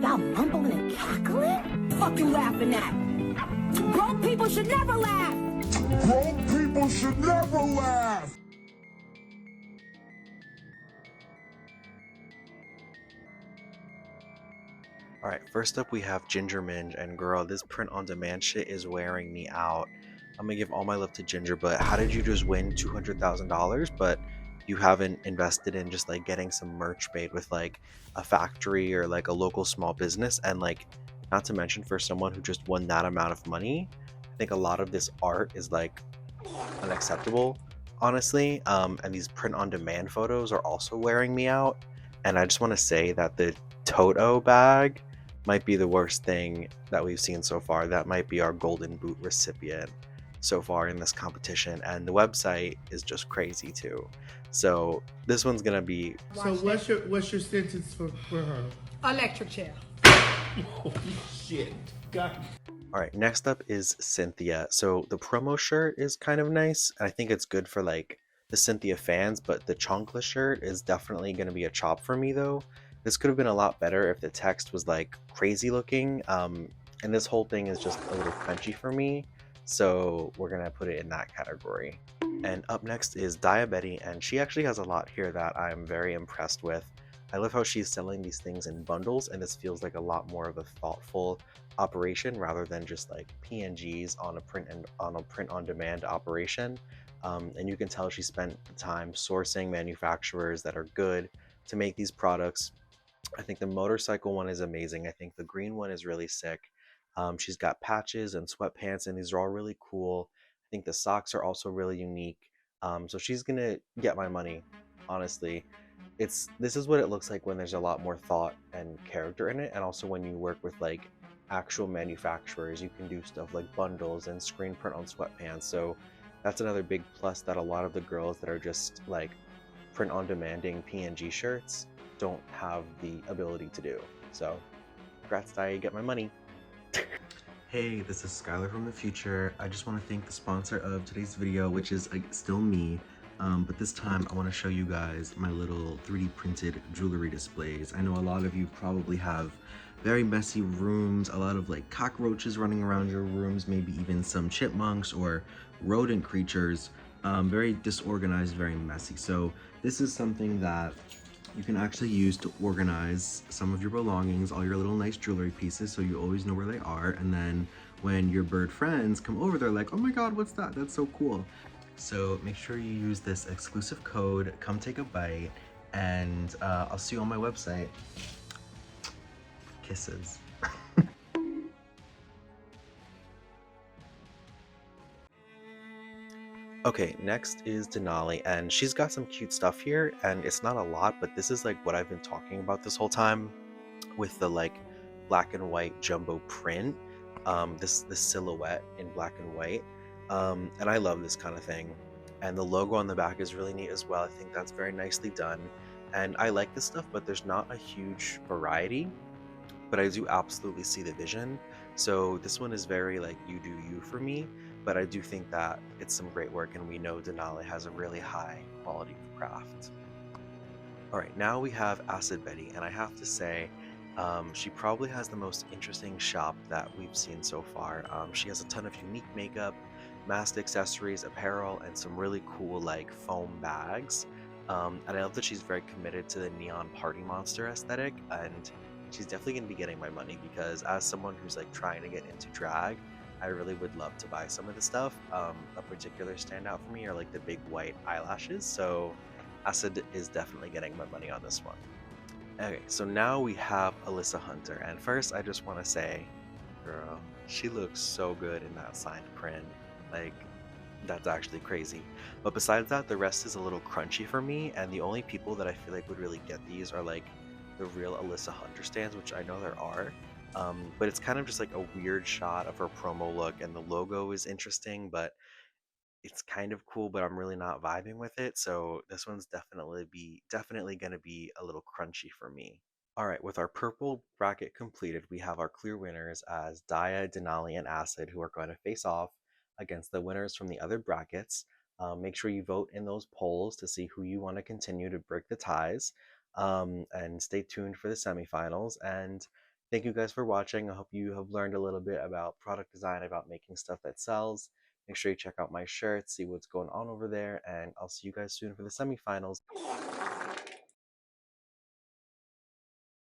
about mumbling and cackling? Fuck you laughing at? Grown people should never laugh! Grown people should never laugh! Alright, first up we have Ginger Minj, and girl, this print-on-demand shit is wearing me out. I'm gonna give all my love to Ginger, but how did you just win $200,000, but you haven't invested in just like getting some merch made with like a factory or like a local small business? And like, not to mention, for someone who just won that amount of money, I think a lot of this art is like unacceptable, honestly. And these print-on-demand photos are also wearing me out. And I just want to say that the Toto bag might be the worst thing that we've seen so far. That might be our golden boot recipient so far in this competition, and the website is just crazy too. So this one's gonna be. So what's your sentence for her? Electric chair. Holy shit. God. All right, next up is Cynthia. So the promo shirt is kind of nice, and I think it's good for like the Cynthia fans, but the chancla shirt is definitely going to be a chop for me though. This could have been a lot better if the text was like crazy looking, and this whole thing is just a little crunchy for me, so we're gonna put it in that category. And up next is Daya Betty, and she actually has a lot here that I'm very impressed with. I love how she's selling these things in bundles, and this feels like a lot more of a thoughtful operation rather than just like PNGs on a print on demand operation. And you can tell she spent the time sourcing manufacturers that are good to make these products. I think the motorcycle one is amazing. I think the green one is really sick. She's got patches and sweatpants, and these are all really cool. I think the socks are also really unique. So she's gonna get my money, honestly. This is what it looks like when there's a lot more thought and character in it, and also when you work with like actual manufacturers, you can do stuff like bundles and screen print on sweatpants. So that's another big plus that a lot of the girls that are just like print on demanding PNG shirts don't have the ability to do. So congrats, Daya, you get my money. Hey, this is Skylar from the future. I just want to thank the sponsor of today's video, which is still me. But this time I want to show you guys my little 3D printed jewelry displays. I know a lot of you probably have very messy rooms, a lot of like cockroaches running around your rooms, maybe even some chipmunks or rodent creatures. Very disorganized, very messy. So this is something that you can actually use to organize some of your belongings, all your little nice jewelry pieces, so you always know where they are. And then when your bird friends come over, they're like, oh my god, what's that? That's so cool. So make sure you use this exclusive code, come take a bite, and I'll see you on my website. Kisses. Okay, next is Denali, and she's got some cute stuff here, and it's not a lot, but this is like what I've been talking about this whole time with the like black and white jumbo print, this silhouette in black and white, and I love this kind of thing. And the logo on the back is really neat as well. I think that's very nicely done, and I like this stuff, but there's not a huge variety, but I do absolutely see the vision. So this one is very like you do you for me, but I do think that it's some great work, and we know Denali has a really high quality of craft. All right, now we have Alyssa Betty, and I have to say, she probably has the most interesting shop that we've seen so far. She has a ton of unique makeup, masked accessories, apparel, and some really cool like foam bags. And I love that she's very committed to the neon party monster aesthetic, and she's definitely going to be getting my money, because as someone who's like trying to get into drag, I really would love to buy some of the stuff. A particular standout for me are like the big white eyelashes, so Acid is definitely getting my money on this one. Okay, so now we have Alyssa Hunter, and first I just want to say, girl, she looks so good in that signed print. Like, that's actually crazy. But besides that, the rest is a little crunchy for me, and the only people that I feel like would really get these are like the real Alyssa Hunter stands, which I know there are. But it's kind of just like a weird shot of her promo look, and the logo is interesting, but it's kind of cool, but I'm really not vibing with it. So this one's definitely gonna be a little crunchy for me. All right, with our purple bracket completed, we have our clear winners as Daya, Denali, and Acid, who are going to face off against the winners from the other brackets. Make sure you vote in those polls to see who you want to continue to break the ties. And stay tuned for the semifinals. And Thank you guys for watching. I hope you have learned a little bit about product design, about making stuff that sells. Make sure you check out my shirts, see what's going on over there, and I'll see you guys soon for the semifinals.